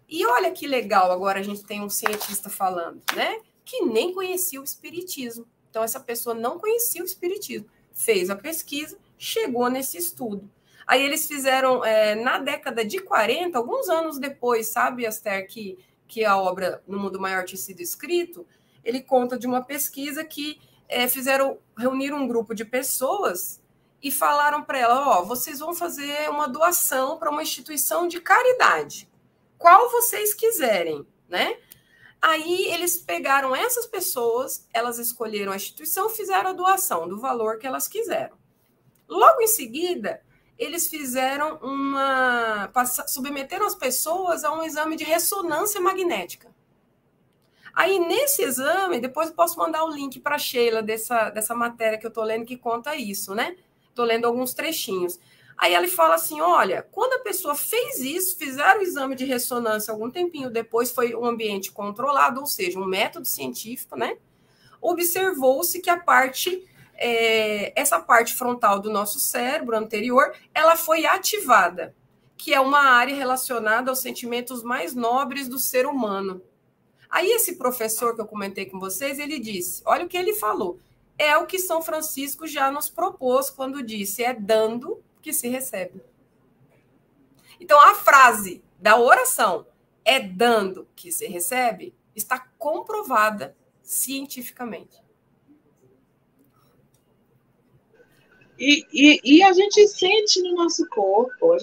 E olha que legal, agora a gente tem um cientista falando, né? Que nem conhecia o espiritismo. Então, essa pessoa não conhecia o espiritismo. Fez a pesquisa, chegou nesse estudo. Aí eles fizeram, na década de 40, alguns anos depois, sabe, Aster, que a obra No Mundo Maior tinha sido escrito, ele conta de uma pesquisa que reuniram um grupo de pessoas e falaram para ela, vocês vão fazer uma doação para uma instituição de caridade, qual vocês quiserem, né? Aí eles pegaram essas pessoas, elas escolheram a instituição, fizeram a doação do valor que elas quiseram. Logo em seguida, eles fizeram submeteram as pessoas a um exame de ressonância magnética. Aí, nesse exame, depois eu posso mandar o link para a Sheila dessa matéria que eu estou lendo, que conta isso, né? Estou lendo alguns trechinhos. Aí ele fala assim, olha, quando a pessoa fez isso, fizeram o exame de ressonância algum tempinho depois, foi um ambiente controlado, ou seja, um método científico, né? Observou-se que essa parte frontal do nosso cérebro anterior, ela foi ativada, que é uma área relacionada aos sentimentos mais nobres do ser humano. Aí esse professor que eu comentei com vocês, ele disse, olha o que ele falou, é o que São Francisco já nos propôs quando disse, é dando que se recebe. Então, a frase da oração, é dando que se recebe, está comprovada cientificamente. E a gente sente no nosso corpo,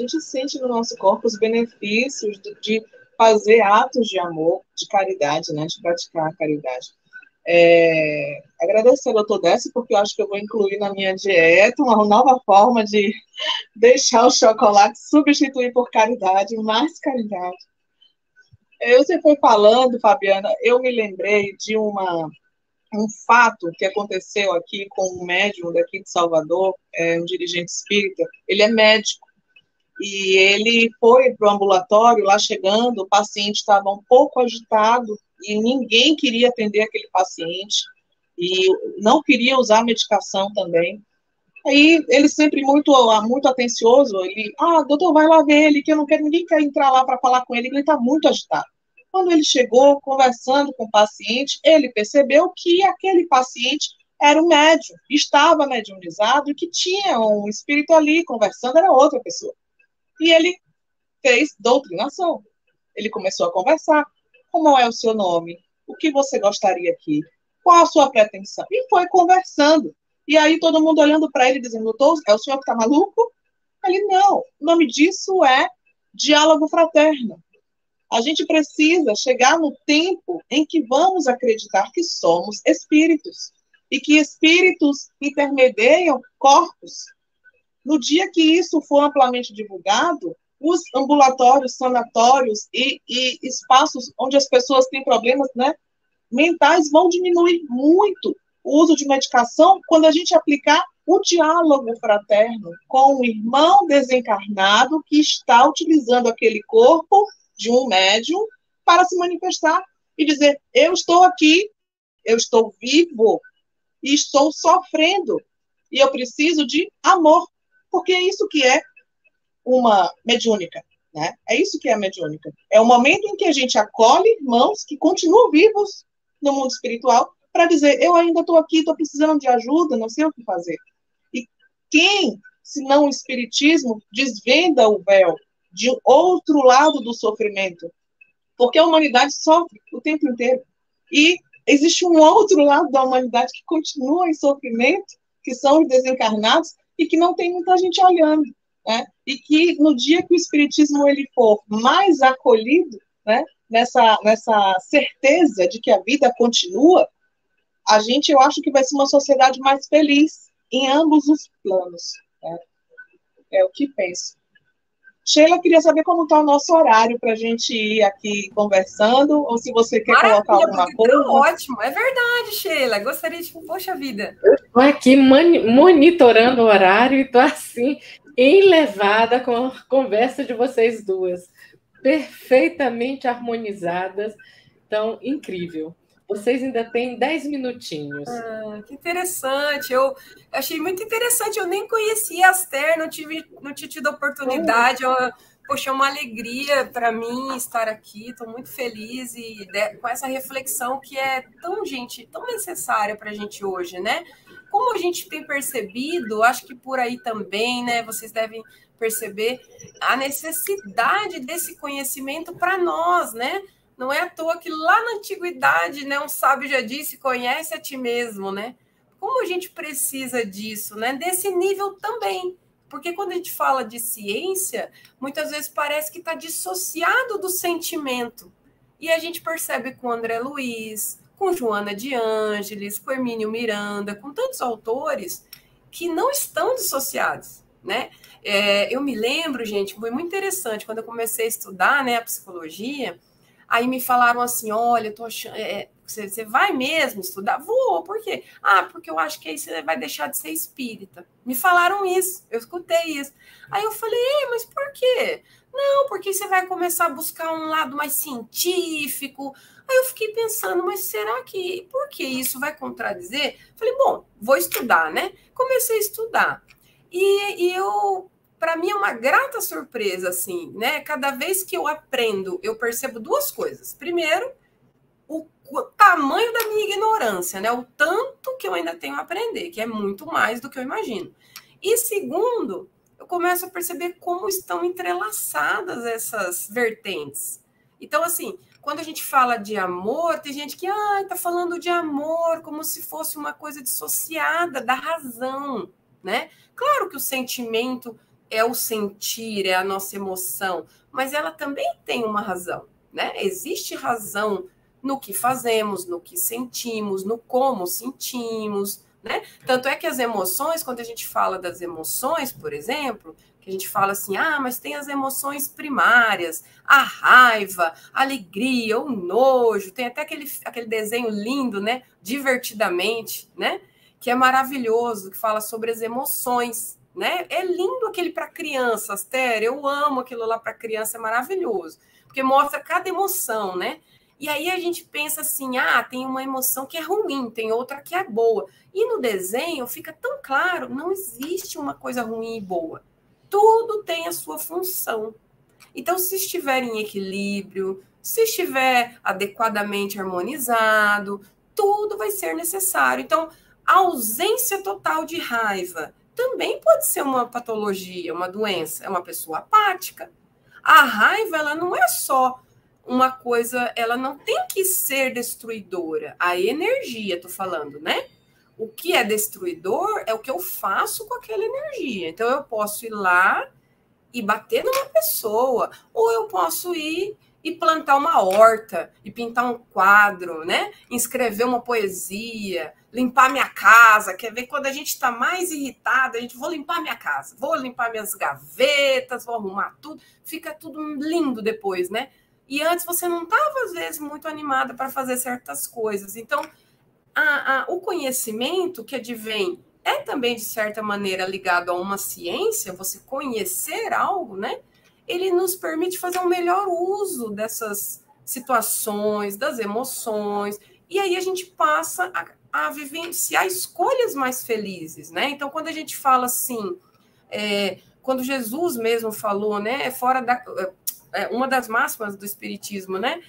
os benefícios de fazer atos de amor, de caridade, né, de praticar a caridade. Agradecer ao doutor Décio, porque eu acho que eu vou incluir na minha dieta uma nova forma de deixar o chocolate substituir por caridade, mais caridade. Você foi falando, Fabiana, eu me lembrei de um fato que aconteceu aqui com um médium daqui de Salvador, um dirigente espírita, ele é médico, e ele foi para o ambulatório, lá chegando, o paciente estava um pouco agitado, e ninguém queria atender aquele paciente, e não queria usar medicação também. Aí, ele sempre muito atencioso, doutor, vai lá ver ele, que eu não quero, ninguém quer entrar lá para falar com ele, que ele está muito agitado. Quando ele chegou, conversando com o paciente, ele percebeu que aquele paciente era um médium, estava mediunizado e que tinha um espírito ali conversando, era outra pessoa. E ele fez doutrinação. Ele começou a conversar. Como é o seu nome? O que você gostaria aqui? Qual a sua pretensão? E foi conversando. E aí todo mundo olhando para ele, dizendo, doutor, é o senhor que está maluco? Ele, não. O nome disso é diálogo fraterno. A gente precisa chegar no tempo em que vamos acreditar que somos espíritos e que espíritos intermediam corpos. No dia que isso for amplamente divulgado, os ambulatórios, sanatórios e espaços onde as pessoas têm problemas, né, mentais vão diminuir muito o uso de medicação quando a gente aplicar o diálogo fraterno com um irmão desencarnado que está utilizando aquele corpo de um médium para se manifestar e dizer: eu estou aqui, eu estou vivo e estou sofrendo e eu preciso de amor, porque é isso que é uma mediúnica, né? É isso que é a mediúnica. É o momento em que a gente acolhe irmãos que continuam vivos no mundo espiritual para dizer: eu ainda estou aqui, estou precisando de ajuda, não sei o que fazer. E quem, se não o Espiritismo, desvenda o véu de outro lado do sofrimento? Porque a humanidade sofre o tempo inteiro. E existe um outro lado da humanidade que continua em sofrimento, que são os desencarnados, e que não tem muita gente olhando, né? E que no dia que o Espiritismo ele for mais acolhido, né, nessa certeza de que a vida continua, eu acho que vai ser uma sociedade mais feliz em ambos os planos, né? É o que penso. Sheila, queria saber como está o nosso horário para a gente ir aqui conversando, ou se você quer colocar alguma coisa. Tá ótimo, é verdade, Sheila. Gostaria de, poxa vida. Eu estou aqui monitorando o horário e estou assim, enlevada com a conversa de vocês duas. Perfeitamente harmonizadas. Então, incrível. Vocês ainda têm 10 minutinhos. Que interessante. Eu achei muito interessante. Eu nem conhecia a Aster, não tinha tido a oportunidade. Poxa, é uma alegria para mim estar aqui. Estou muito feliz e com essa reflexão que é tão necessária para a gente hoje, né? Como a gente tem percebido, acho que por aí também, né? Vocês devem perceber a necessidade desse conhecimento para nós, né? Não é à toa que lá na antiguidade, né, um sábio já disse: conhece a ti mesmo, né? Como a gente precisa disso, né? Desse nível também. Porque quando a gente fala de ciência, muitas vezes parece que está dissociado do sentimento. E a gente percebe com André Luiz, com Joana de Ângeles, com Hermínio Miranda, com tantos autores que não estão dissociados, né? Eu me lembro, gente, foi muito interessante, quando eu comecei a estudar, né, a psicologia. Aí me falaram assim: olha, eu tô achando, você vai mesmo estudar? Vou, por quê? Porque eu acho que aí você vai deixar de ser espírita. Me falaram isso, eu escutei isso. Aí eu falei: mas por quê? Não, porque você vai começar a buscar um lado mais científico. Aí eu fiquei pensando: mas será que, por que isso vai contradizer? Falei: bom, vou estudar, né? Comecei a estudar. E para mim é uma grata surpresa, assim, né? Cada vez que eu aprendo, eu percebo duas coisas. Primeiro, o tamanho da minha ignorância, né? O tanto que eu ainda tenho a aprender, que é muito mais do que eu imagino. E segundo, eu começo a perceber como estão entrelaçadas essas vertentes. Então, assim, quando a gente fala de amor, tem gente que tá falando de amor como se fosse uma coisa dissociada da razão, né? Claro que o sentimento é o sentir, é a nossa emoção, mas ela também tem uma razão, né? Existe razão no que fazemos, no que sentimos, no como sentimos, né? Tanto é que as emoções, quando a gente fala das emoções, por exemplo, que a gente fala assim: mas tem as emoções primárias, a raiva, a alegria, o nojo, tem até aquele desenho lindo, né? Divertidamente, né? Que é maravilhoso, que fala sobre as emoções, né? É lindo aquele para criança, Aster, eu amo aquilo lá para criança, é maravilhoso, porque mostra cada emoção, né? E aí a gente pensa assim: tem uma emoção que é ruim, tem outra que é boa. E no desenho fica tão claro, não existe uma coisa ruim e boa. Tudo tem a sua função. Então, se estiver em equilíbrio, se estiver adequadamente harmonizado, tudo vai ser necessário. Então, a ausência total de raiva também pode ser uma patologia, uma doença. É uma pessoa apática. A raiva, ela não é só uma coisa, ela não tem que ser destruidora. A energia, tô falando, né? O que é destruidor é o que eu faço com aquela energia. Então, eu posso ir lá e bater numa pessoa, ou eu posso ir e plantar uma horta, e pintar um quadro, né? Escrever uma poesia, limpar minha casa. Quer ver, quando a gente está mais irritada, vou limpar minha casa, vou limpar minhas gavetas, vou arrumar tudo, fica tudo lindo depois, né? E antes você não estava, às vezes, muito animada para fazer certas coisas. Então, o conhecimento que advém é também, de certa maneira, ligado a uma ciência, você conhecer algo, né? Ele nos permite fazer um melhor uso dessas situações, das emoções, e aí a gente passa a vivenciar escolhas mais felizes, né? Então, quando a gente fala assim, quando Jesus mesmo falou, né, uma das máximas do Espiritismo, né,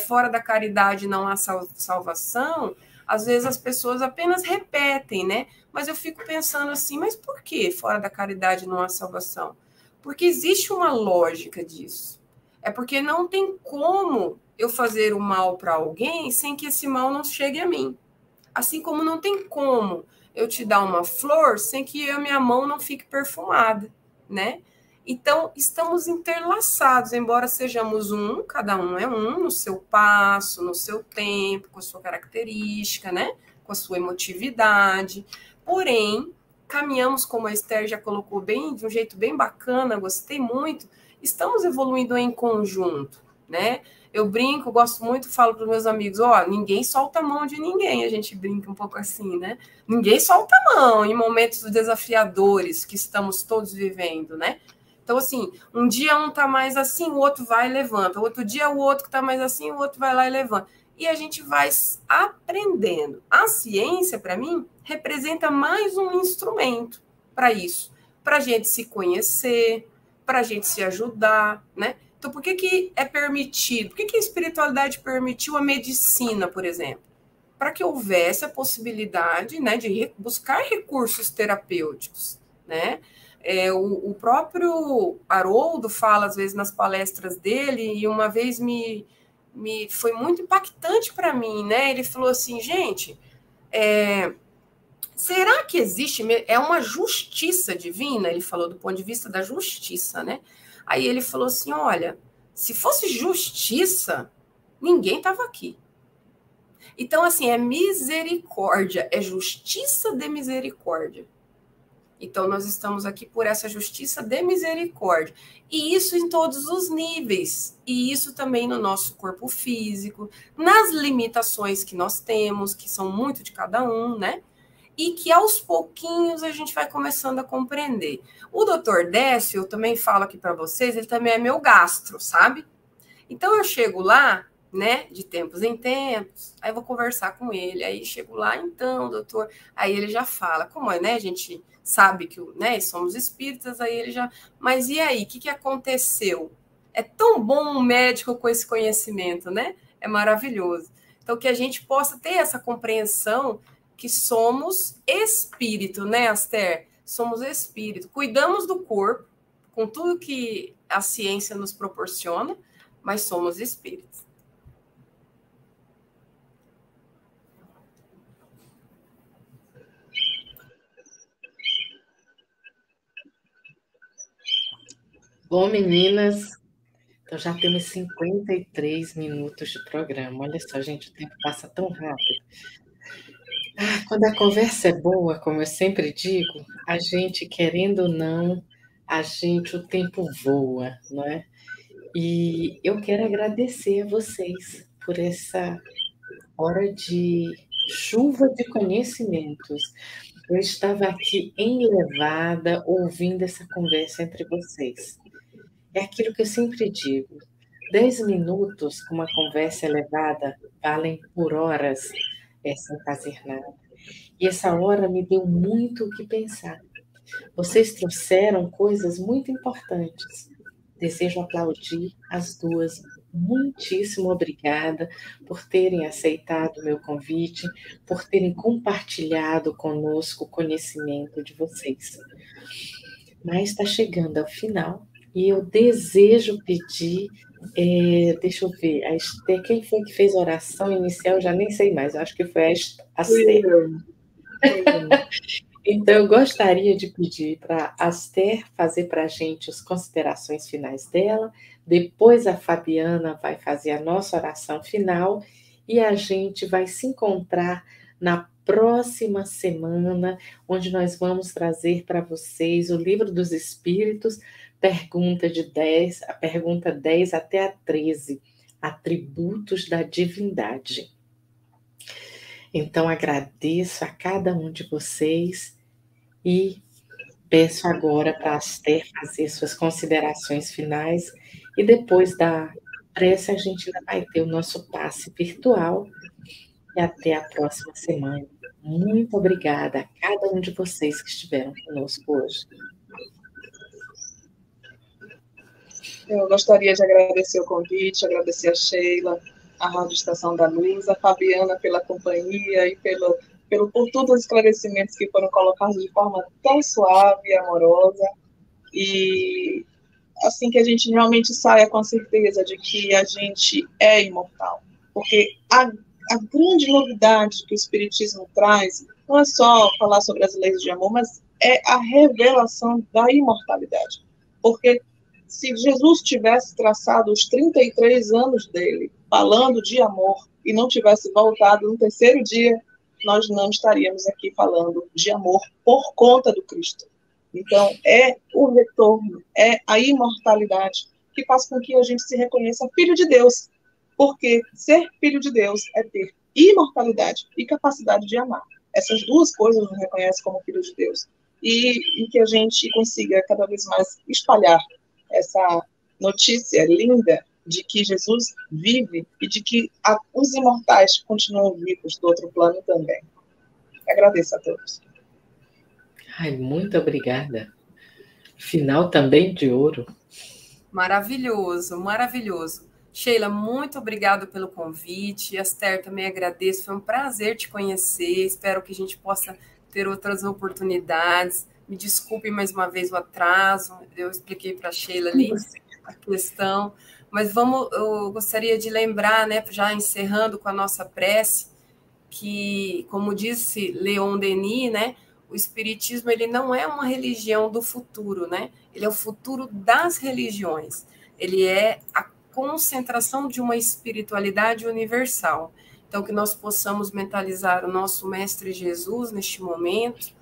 fora da caridade não há salvação, às vezes as pessoas apenas repetem, né? Mas eu fico pensando assim, mas por que fora da caridade não há salvação? Porque existe uma lógica disso. É porque não tem como eu fazer o mal para alguém sem que esse mal não chegue a mim. Assim como não tem como eu te dar uma flor sem que a minha mão não fique perfumada, né? Então, estamos interlaçados, embora sejamos um, cada um é um, no seu passo, no seu tempo, com a sua característica, né? Com a sua emotividade. Porém, caminhamos, como a Esther já colocou bem, de um jeito bem bacana, gostei muito, estamos evoluindo em conjunto, né? Eu brinco, gosto muito, falo para os meus amigos, ninguém solta a mão de ninguém, a gente brinca um pouco assim, né? Ninguém solta a mão em momentos desafiadores que estamos todos vivendo, né? Então, assim, um dia um tá mais assim, o outro vai e levanta. Outro dia o outro que tá mais assim, o outro vai lá e levanta. E a gente vai aprendendo. A ciência, para mim, representa mais um instrumento para isso. Para a gente se conhecer, para a gente se ajudar, né? Então, por que é permitido? Por que a espiritualidade permitiu a medicina, por exemplo? Para que houvesse a possibilidade, né, de buscar recursos terapêuticos, né? O próprio Haroldo fala, às vezes, nas palestras dele, e uma vez me foi muito impactante para mim, né? Ele falou assim, gente, será que existe? É uma justiça divina? Ele falou do ponto de vista da justiça, né? Aí ele falou assim, olha, se fosse justiça, ninguém estava aqui. Então, assim, é misericórdia, é justiça de misericórdia. Então, nós estamos aqui por essa justiça de misericórdia. E isso em todos os níveis. E isso também no nosso corpo físico, nas limitações que nós temos, que são muito de cada um, né? E que aos pouquinhos a gente vai começando a compreender. O doutor Décio, eu também falo aqui para vocês, ele também é meu gastro, sabe? Então, eu chego lá, né, de tempos em tempos, aí eu vou conversar com ele, aí chego lá, então, doutor, aí ele já fala, como é, né, a gente sabe que, né, somos espíritas, aí ele já, mas e aí, o que aconteceu? É tão bom um médico com esse conhecimento, né, é maravilhoso. Então, que a gente possa ter essa compreensão que somos espírito, né, Aster? Somos espírito, cuidamos do corpo, com tudo que a ciência nos proporciona, mas somos espíritos. Bom, meninas, então já temos 53 minutos de programa. Olha só, gente, o tempo passa tão rápido. Quando a conversa é boa, como eu sempre digo, a gente, querendo ou não, o tempo voa, não é? E eu quero agradecer a vocês por essa hora de chuva de conhecimentos. Eu estava aqui enlevada ouvindo essa conversa entre vocês. É aquilo que eu sempre digo: 10 minutos com uma conversa elevada valem por horas sem fazer nada. E essa hora me deu muito o que pensar. Vocês trouxeram coisas muito importantes. Desejo aplaudir as duas. Muitíssimo obrigada por terem aceitado o meu convite, por terem compartilhado conosco o conhecimento de vocês. Mas está chegando ao final e eu desejo pedir, deixa eu ver, a Esther, quem foi que fez a oração inicial? Eu já nem sei mais, eu acho que foi a Esther. Então, eu gostaria de pedir para a Esther fazer para a gente as considerações finais dela, depois a Fabiana vai fazer a nossa oração final e a gente vai se encontrar na próxima semana, onde nós vamos trazer para vocês o Livro dos Espíritos, a pergunta 10 até a 13, Atributos da Divindade. Então, agradeço a cada um de vocês E peço agora para a Aster fazer suas considerações finais, e depois da prece a gente ainda vai ter o nosso passe virtual, e até a próxima semana. Muito obrigada a cada um de vocês que estiveram conosco hoje. Eu gostaria de agradecer o convite, agradecer a Sheila, a Rádio Estação da Luz, a Fabiana pela companhia e por todos os esclarecimentos que foram colocados de forma tão suave e amorosa. E assim que a gente realmente saia com a certeza de que a gente é imortal. Porque a grande novidade que o Espiritismo traz não é só falar sobre as leis de amor, mas é a revelação da imortalidade. Porque se Jesus tivesse traçado os 33 anos dele falando de amor e não tivesse voltado no terceiro dia, nós não estaríamos aqui falando de amor por conta do Cristo. Então, é o retorno, é a imortalidade que faz com que a gente se reconheça filho de Deus. Porque ser filho de Deus é ter imortalidade e capacidade de amar. Essas duas coisas nos reconhecem como filho de Deus. E que a gente consiga cada vez mais espalhar essa notícia linda de que Jesus vive e de que os imortais continuam vivos do outro plano também. Agradeço a todos. Ai, muito obrigada. Final também de ouro. Maravilhoso, maravilhoso. Sheila, muito obrigada pelo convite. Aster, também agradeço. Foi um prazer te conhecer. Espero que a gente possa ter outras oportunidades. Me desculpe mais uma vez o atraso. Eu expliquei para a Sheila ali a questão. Mas eu gostaria de lembrar, né, já encerrando com a nossa prece, que, como disse Leon Denis, né, o Espiritismo ele não é uma religião do futuro, né? Ele é o futuro das religiões. Ele é a concentração de uma espiritualidade universal. Então, que nós possamos mentalizar o nosso Mestre Jesus neste momento,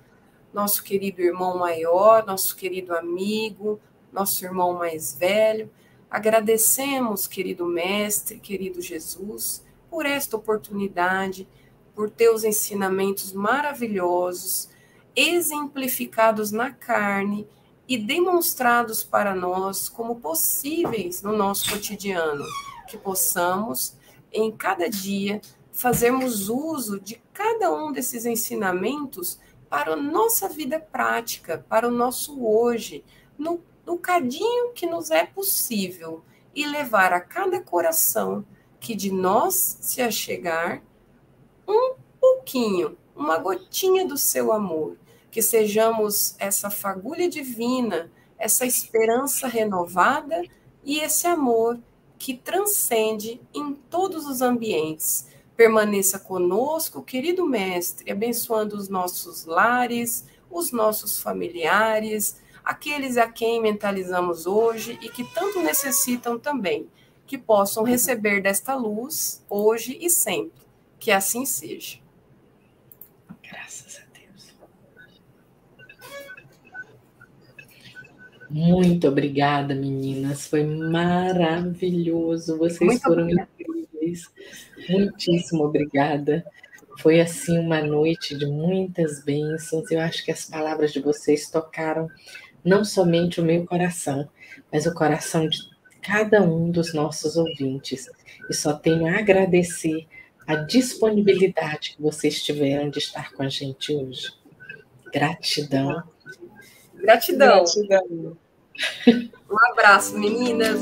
nosso querido irmão maior, nosso querido amigo, nosso irmão mais velho. Agradecemos, querido Mestre, querido Jesus, por esta oportunidade, por teus ensinamentos maravilhosos, exemplificados na carne e demonstrados para nós como possíveis no nosso cotidiano, que possamos, em cada dia, fazermos uso de cada um desses ensinamentos para a nossa vida prática, para o nosso hoje, no cadinho que nos é possível, e levar a cada coração que de nós se achegar um pouquinho, uma gotinha do seu amor, que sejamos essa fagulha divina, essa esperança renovada e esse amor que transcende em todos os ambientes. Permaneça conosco, querido Mestre, abençoando os nossos lares, os nossos familiares, aqueles a quem mentalizamos hoje e que tanto necessitam também, que possam receber desta luz hoje e sempre. Que assim seja. Graças a Deus. Muito obrigada, meninas. Foi maravilhoso. Vocês foram incríveis. Muitíssimo obrigada. Foi, assim, uma noite de muitas bênçãos. Eu acho que as palavras de vocês tocaram não somente o meu coração, mas o coração de cada um dos nossos ouvintes. E só tenho a agradecer a disponibilidade que vocês tiveram de estar com a gente hoje. Gratidão. Gratidão. Um abraço, meninas.